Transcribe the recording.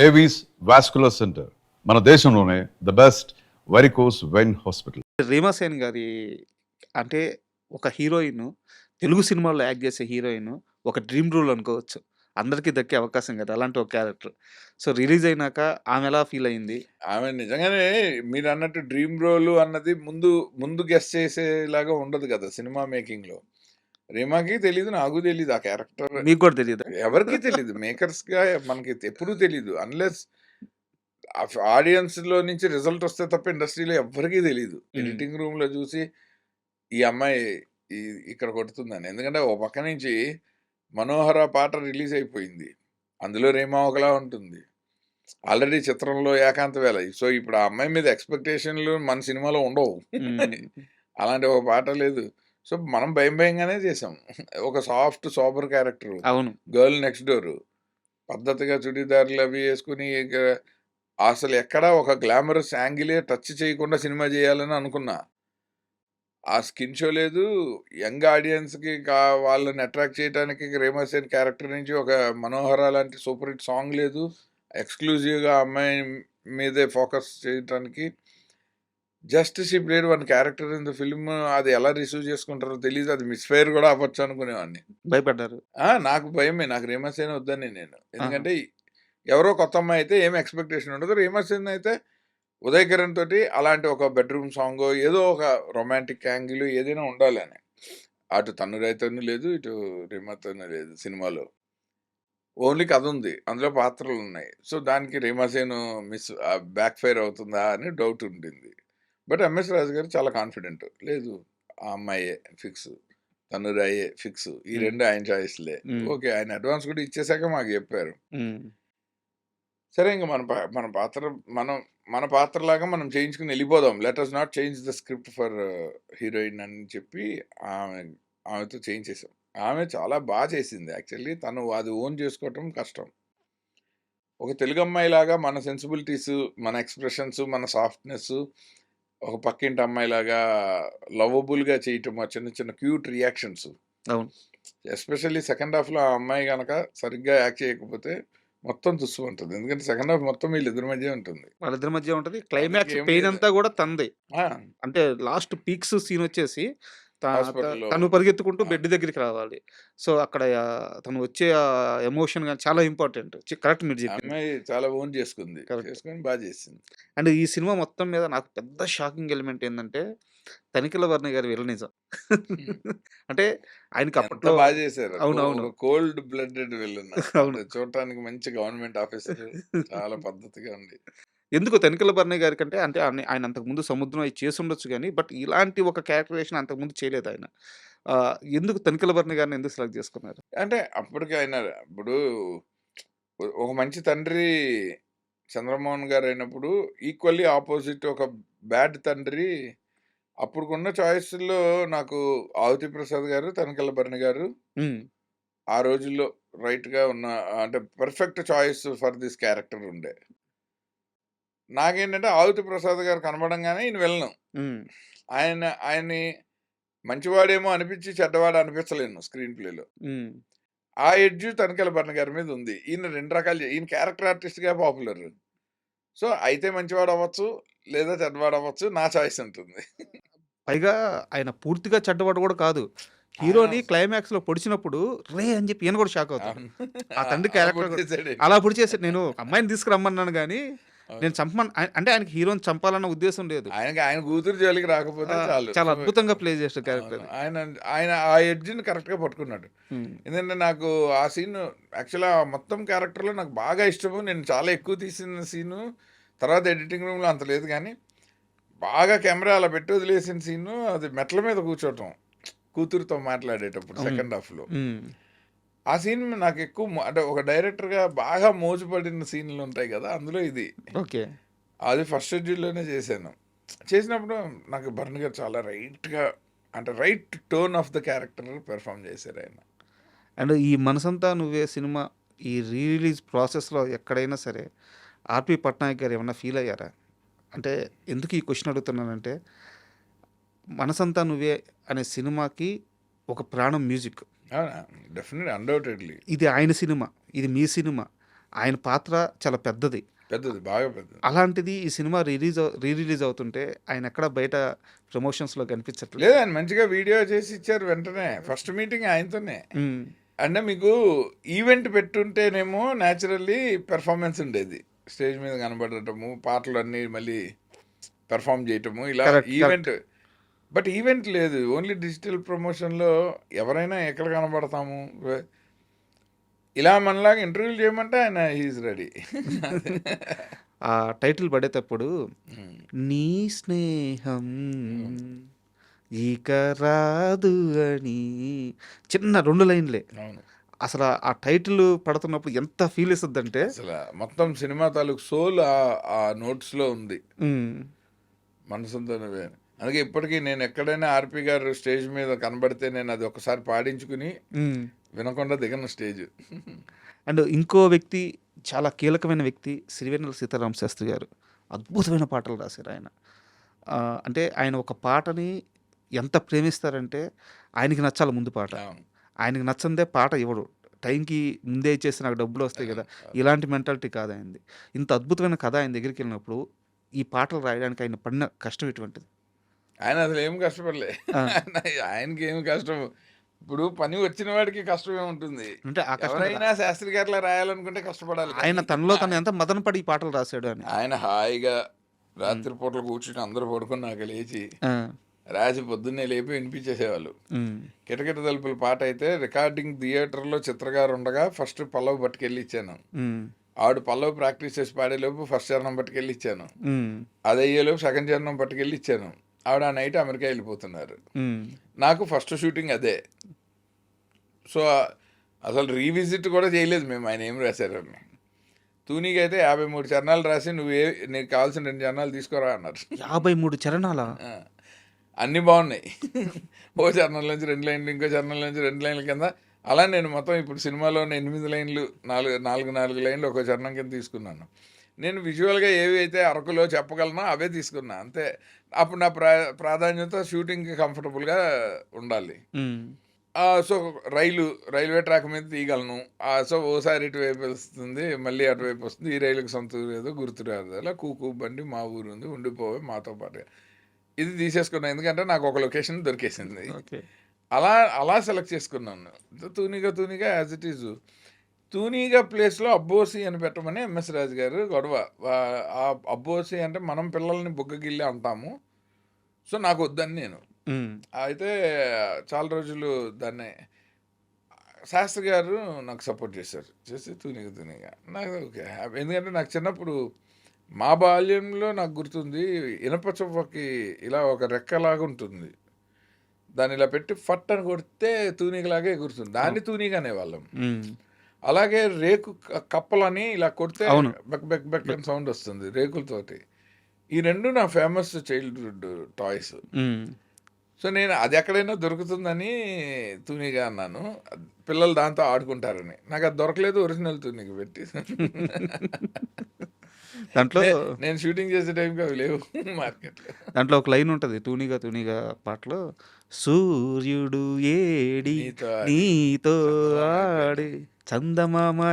Avis vascular centre మన దేశంలోనే the best varicose vein hospital. Reema Sen గారి అంటే ఒక హీరోయిన్ తెలుగు సినిమాల్లో యాక్ట్ చేసే హీరోయిన్ ఒక డ్రీమ్ రోల్ అనుకోవచ్చు. అందరికీ దక్కే అవకాశం కదా! అలాంటి ఒక క్యారెక్టర్. సో, రిలీజ్ అయినాక ఆమె ఎలా ఫీల్ అయింది? ఆమె నిజంగానే మీరన్నట్టు డ్రీమ్ రోల్ అన్నది ముందు ముందు గెస్ చేసేలాగా ఉండదు కదా సినిమా మేకింగ్ లో. రీమాకి తెలీదు, నాకు తెలీదు ఆ క్యారెక్టర్, మీకు కూడా తెలీదా? ఎవరికి తెలీదు. మేకర్స్ గా మనకి ఎప్పుడూ తెలీదు, అన్లెస్ ఆడియన్స్ లో నుంచి రిజల్ట్ వస్తే తప్ప ఇండస్ట్రీలో ఎవరికీ తెలీదు. ఎడిటింగ్ రూమ్ లో చూసి ఈ అమ్మాయి ఇక్కడ కొడుతుందని. ఎందుకంటే ఒక పక్క నుంచి మనోహర పాట రిలీజ్ అయిపోయింది, అందులో రీమా ఒకలా ఉంటుంది. ఆల్రెడీ చిత్రంలో ఏకాంత వేళ. సో ఇప్పుడు ఆ అమ్మాయి మీద ఎక్స్పెక్టేషన్లు మన సినిమాలో ఉండవు. అలాంటి ఒక పాట లేదు. సో మనం భయం భయంగానే చేసాం. ఒక సాఫ్ట్ సోబర్ క్యారెక్టర్, అవును. గర్ల్ నెక్స్ట్ డోర్, పద్ధతిగా చుడీదారులు అవి వేసుకుని అసలు ఎక్కడ ఒక గ్లామరస్ యాంగిలే టచ్ చేయకుండా సినిమా చేయాలని అనుకున్నా. ఆ స్కిన్ షో లేదు. యంగ్ ఆడియన్స్కి వాళ్ళని అట్రాక్ట్ చేయడానికి రీమా సేన్ క్యారెక్టర్ నుంచి ఒక మనోహర లాంటి సూపర్ హిట్ సాంగ్ లేదు. ఎక్స్క్లూజివ్గా అమ్మాయి మీదే ఫోకస్ చేయడానికి. Just she played one character in the film. అది ఎలా రిసీవ్ చేసుకుంటారో తెలియదు. అది మిస్ఫైర్ కూడా అవ్వచ్చు అనుకునేవాడిని. భయపడ్డారు? నాకు భయమే. నాకు రీమా సేన్ వద్దని నేను. ఎందుకంటే ఎవరో కొత్త అమ్మాయి అయితే ఏం ఎక్స్పెక్టేషన్ ఉండదు. రీమా సేన్ అయితే ఉదయ్ కిరణ్ తోటి అలాంటి ఒక బెడ్రూమ్ సాంగ్, ఏదో ఒక రొమాంటిక్ యాంగిల్ ఏదైనా ఉండాలి అని. అటు తన్నురైతోనూ లేదు, ఇటు రీమాతోనూ లేదు సినిమాలో. ఓన్లీ కథ ఉంది, అందులో పాత్రలు ఉన్నాయి. సో దానికి రీమా సేన్ బ్యాక్ ఫైర్ అవుతుందా అని డౌట్ ఉంటుంది. బట్ ఎంఎస్ రాజు గారు చాలా కాన్ఫిడెంట్. లేదు, ఆ అమ్మాయే ఫిక్స్, తన్నురాయే ఫిక్స్, ఈ రెండు ఆయన చాయిస్లే. ఓకే, ఆయన అడ్వాన్స్ కూడా ఇచ్చేసాక మాకు చెప్పారు. సరే, ఇంకా మన పాత్ర మన పాత్రలాగా మనం చేయించుకుని వెళ్ళిపోదాం. Let us not change the script for heroine అని చెప్పి ఆమెతో చేయించేసాం. ఆమె చాలా బాగా చేసింది. యాక్చువల్లీ తను అది ఓన్ చేసుకోవటం కష్టం. ఒక తెలుగు అమ్మాయిలాగా మన సెన్సిబిలిటీస్, మన ఎక్స్ప్రెషన్స్, మన సాఫ్ట్నెస్, ఒక పక్కింటి అమ్మాయిలాగా లవబుల్గా చేయటం, చిన్న చిన్న క్యూట్ రియాక్షన్స్. అవును. ఎస్పెషల్లీ సెకండ్ హాఫ్లో ఆ అమ్మాయి కనుక సరిగ్గా యాక్ట్ చేయకపోతే మొత్తం తుస్సు ఉంటుంది. ఎందుకంటే సెకండ్ హాఫ్ మొత్తం వీళ్ళిద్దరి మధ్య ఉంటుంది. వాళ్ళిద్దరి మధ్య ఉంటుంది. క్లైమాక్స్ పెయిన్ అంతా కూడా తంది. అంటే లాస్ట్ పీక్స్ సీన్ వచ్చేసి తను పరిగెత్తుకుంటూ బెడ్ దగ్గరికి రావాలి. సో అక్కడ తను వచ్చే ఎమోషన్ కానీ చాలా ఇంపార్టెంట్. కరెక్ట్ మీరు చెప్పింది. అమ్మాయి చాలా ఓన్ చేసుకుంది, బాగా చేసింది. అండ్ ఈ సినిమా మొత్తం మీద నాకు పెద్ద షాకింగ్ ఎలిమెంట్ ఏంటంటే తనిఖీల వర్ణ గారి విలనిజం. అంటే ఆయనకి అప్పట్లో బాగా చేశారు. అవునవును, కోల్డ్ బ్లడెడ్ విలన్. అవును, చూడటానికి మంచి గవర్నమెంట్ ఆఫీసర్, చాలా పద్ధతిగా ఉంది. ఎందుకు తనిఖీల భరణి గారి కంటే అంటే ఆయన అంతకుముందు సముద్రం అయి చేసి ఉండొచ్చు కానీ బట్ ఇలాంటి ఒక క్యారెక్టరేషన్ అంతకుముందు చేయలేదు ఆయన. ఎందుకు తనిఖీల భరణి గారిని ఎందుకు సెలెక్ట్ చేసుకున్నారు? అంటే అప్పటికి ఆయన ఇప్పుడు ఒక మంచి తండ్రి చంద్రమోహన్ గారు అయినప్పుడు ఈక్వల్లీ ఆపోజిట్ ఒక బ్యాడ్ తండ్రి. అప్పుడుకున్న చాయిస్లో నాకు ఆవుతి ప్రసాద్ గారు, తనిఖీల భరణి గారు ఆ రోజుల్లో రైట్గా ఉన్న, అంటే perfect choice for this character ఉండే. నాకేంటంటే ఆవుతి ప్రసాద్ గారు కనబడంగానే ఈయన వెళ్ళను. ఆయన్ని మంచివాడేమో అనిపించి చెడ్డవాడు అనిపించలేను స్క్రీన్ ప్లేలో. ఆ ఎడ్జ్ తనిఖీల భరణి గారి మీద ఉంది. ఈయన రెండు రకాలు, ఈయన క్యారెక్టర్ ఆర్టిస్ట్గా పాపులర్. సో అయితే మంచివాడు అవ్వచ్చు, లేదా చెడ్డవాడు అవ్వచ్చు, నా చాయిస్ ఉంటుంది. పైగా ఆయన పూర్తిగా చెడ్డవాడు కూడా కాదు. హీరోని క్లైమాక్స్ లో పొడిచినప్పుడు రే అని చెప్పి ఈయన కూడా షాక్ అవుతాడు. ఆ తండ్రి క్యారెక్టర్ అలా పొడిచేసాడు. నేను అమ్మాయిని తీసుకురమ్మన్నాను కానీ నేను చంపమని, అంటే ఆయనకి హీరోని చంపాలన్న ఉద్దేశం లేదు. ఆయన కూతురు జోలికి రాకపోతే చాలు. చాలా అద్భుతంగా ప్లే చేసిన క్యారెక్టర్. ఆయన ఆ ఎడ్జ్ని కరెక్ట్ గా పట్టుకున్నాడు. ఎందుకంటే నాకు ఆ సీన్ యాక్చువల్గా మొత్తం క్యారెక్టర్లో నాకు బాగా ఇష్టము. నేను చాలా ఎక్కువ తీసిన సీను. తర్వాత ఎడిటింగ్ రూమ్లో అంత లేదు కానీ బాగా కెమెరా అలా పెట్టి వదిలేసిన సీను అది మెట్ల మీద కూర్చోవటం కూతురుతో మాట్లాడేటప్పుడు సెకండ్ హాఫ్లో. ఆ సీన్ నాకు ఎక్కువ, అంటే ఒక డైరెక్టర్గా బాగా మోజుపడిన సీన్లు ఉంటాయి కదా, అందులో ఇది. ఓకే, అది ఫస్ట్ షెడ్యూల్లోనే చేశాను. చేసినప్పుడు నాకు భరణ్ గారు చాలా రైట్గా, అంటే right tone of the character perform చేశారు ఆయన. అండ్ ఈ మనసంతా నువ్వే సినిమా ఈ రిలీజ్ ప్రాసెస్లో ఎక్కడైనా సరే ఆర్పి పట్నాయక్ గారు ఏమన్నా ఫీల్ అయ్యారా? అంటే ఎందుకు ఈ క్వశ్చన్ అడుగుతున్నానంటే మనసంతా నువ్వే అనే సినిమాకి ఒక ప్రాణం మ్యూజిక్. Definitely, undoubtedly. ఇది ఆయన సినిమా, ఇది మీ సినిమా. ఆయన పాత్ర చాలా పెద్దది. పెద్దది. బాగా పెద్దది. అలాంటిది ఈ సినిమా రీ రిలీజ్ అవుతుంటే ఆయన ఎక్కడ బయట ప్రమోషన్స్‌లో కనిపించట్లేదు. లేదు ఆయన మంచిగా వీడియో చేసి ఇచ్చారు వెంటనే. ఫస్ట్ మీటింగ్ ఆయనతోనే. హ్మ్. అంటే మీకు ఈవెంట్ పెట్టుంటేనేమో న్యాచురల్లీ పెర్ఫార్మెన్స్ ఉండేది. స్టేజ్ మీద కనబడటము, పాటలన్నీ మళ్ళీ పెర్ఫార్మ్ చేయటము ఇలా కరెక్ట్. ఈవెంట్. బట్ ఈవెంట్ లేదు. ఓన్లీ డిజిటల్ ప్రమోషన్‌లో ఎవరైనా ఎక్కడ కనబడతాము? ఇలా మనలాగా ఇంటర్వ్యూలు చేయమంటే ఆయన హి ఈజ్ రెడీ. ఆ టైటిల్ పడేటప్పుడు హ్మ్. నీ స్నేహం ఇక రాదు అని చిన్న 2 లైన్‌లే. అవును. అసల ఆ టైటిల్ పడుతున్నప్పుడు ఎంత ఫీల్ ఇస్తదంటే అసల మొత్తం సినిమా తాలూకు సోల్ ఆ నోట్స్‌లో ఉంది. హ్మ్. మనసుంతో నువ్వే. అందుకే ఇప్పటికీ నేను ఎక్కడైనా ఆర్‌పీ గారు స్టేజ్ మీద కనబడితే నేను అది ఒకసారి పాడించుకుని హ్మ్. వినకుండా దిగను స్టేజ్. అండ్ ఇంకో వ్యక్తి చాలా కీలకమైన వ్యక్తి సిరివెన్నెల సీతారామ శాస్త్రి గారు. అద్భుతమైన పాటలు రాశారు ఆయన. అంటే ఆయన ఒక పాటని ఎంత ప్రేమిస్తారంటే ఆయనకి నచ్చాలి ముందు పాట. అవును. ఆయనకి నచ్చందే పాట ఇవ్వడు. టైంకి ముందే ఇచ్చేసి నాకు డబ్బులొస్తాయి గదా! అవును. ఇలాంటి మెంటాలిటీ కాదు ఆయనది. ఇంత అద్భుతమైన కథ ఆయన దగ్గరికెళ్ళినప్పుడు ఈ పాటలు రాయడానికి ఆయన పడిన కష్టం ఎటువంటిది? ఆయన అసలు ఏం కష్టపడలే. ఆ! ఆయనకి ఏమి కష్టం. ఇప్పుడు పని వచ్చిన వాడికి కష్టమే ఉంటుంది. అంటే ఆ కష్టం కదా! ఎవరైనా శాస్త్రి గారిలా రాయాలనుకుంటే కష్టపడాలి ఆయన కానీ తనలో తను ఎంత మదన పడి ఈ పాటలు రాసాడు అని. ఆయన హాయిగా హ్మ్. రాత్రి పూటలు కూర్చుని అందరూ పడుకున్నాక లేచి ఆ! రాసి పొద్దున్నే లేపి వినిపించేసేవాళ్ళు. హ్మ్. కిటకిట తలుపుల పాట అయితే రికార్డింగ్ థియేటర్‌లో చిత్రగారు ఉండగా ఫస్ట్ పల్లవి పట్టుకెళ్ళి ఇచ్చాను. హ్మ్. ఆవిడ పల్లవి ప్రాక్టీస్ చేసి పాడేలోపు ఫస్ట్ చరణం పట్టుకెళ్ళి ఇచ్చాను. హ్మ్. అది అయ్యేలోపు సెకండ్ చరణం పట్టుకెళ్ళి ఇచ్చాను. ఆవిడ ఆ నైట్ అమెరికా వెళ్ళిపోతున్నారు. హ్మ్. నాకు ఫస్ట్ షూటింగ్ అదే. సో, అసలు రీవిజిట్ కూడా చేయలేదు మేము ఆయన ఏం రాశారని. తూనీగా అయితే 53 చరణాలు రాసి నీకు కావాల్సిన 2 చరణాలు తీసుకోరా అన్నారు. 53 చరణాలా? ఆ! అన్నీ బాగున్నాయి. ఓ చరణంలోంచి 2 లైన్లు, ఇంకో చరణంలోంచి 2 లైన్ల కింద అలా నేను మొత్తం ఇప్పుడు సినిమాలోని 8 లైన్లు 4 లైన్లు ఒక చరణం కింద తీసుకున్నాను. నేను విజువల్‌గా ఏవి అయితే అరకులో చెప్పగలనో అవే తీసుకున్నా అంతే. అప్పుడు నా ప్రాధాన్యత షూటింగ్‌కి కంఫర్టబుల్‌గా ఉండాలి. హ్మ్. సో, రైల్వే ట్రాక్ మీద తీయగలను. సో, ఓసారి ఇటువైపు వస్తుంది, మళ్ళీ అటువైపు వస్తుంది. ఈ రైలుకి సొంత ఊరు ఏదో గుర్తు రాదు. అలా కూకు బండి మా ఊరుంది ఉండిపోవే మాతో పాటుగా. ఇది తీసేసుకున్నా. ఎందుకంటే నాకు ఒక లొకేషన్ దొరికేసింది. ఓకే. అలా అలా సెలెక్ట్ చేసుకున్నాను. తూనీగా యాజ్ ఇట్ ఈజ్. తూనీగా ప్లేస్‌లో అబ్బోసి అని పెట్టమని ఎంఎస్ రాజు గారు గొడవ. ఆ అబ్బోసి అంటే మనం పిల్లల్ని బుగ్గగిల్లి అంటాము. సో, నాకొద్దని నేను. హ్మ్. అయితే చాలా రోజులు దాన్ని శాస్త్రి గారు నాకు సపోర్ట్ చేశారు. చేసి తూనీగా. నాకు ఓకే. ఎందుకంటే నాకు చిన్నప్పుడు మా బాల్యంలో నాకు గుర్తుంది ఇనప చువ్వకి ఇలా ఒక రెక్కలాగా ఉంటుంది. దాన్ని ఇలా పెట్టి ఫట్ అని కొడితే తూనీగలాగే ఎగురుతుంది. దాన్ని తూనీగ అనేవాళ్ళం. హ్మ్. అలాగే రేకు కప్పలని ఇలా కొడితే అవును. బెక్ బెక్ బెక్ అని సౌండ్ వస్తుంది రేకులతోటి. ఈ 2 నా ఫేమస్ చైల్డ్‌హుడ్ టాయ్స్. హ్మ్. సో, నేను అది ఎక్కడైనా దొరుకుతుందని తూనీగా అన్నాను. పిల్లలు దాంతో ఆడుకుంటారని. నాకు అది దొరకలేదు ఒరిజినల్ తూనీగ పెట్టి. దాంట్లో నేను షూటింగ్ చేసే టైంకి అవి లేవు మార్కెట్‌లో. దాంట్లో ఒక లైన్ ఉంటది. 'తూనీగా' పాటలో సూర్యుడు ఏడి నీతో ఆడి నీతో చందమామ అయిపోయాడు. ఆడే చందమామ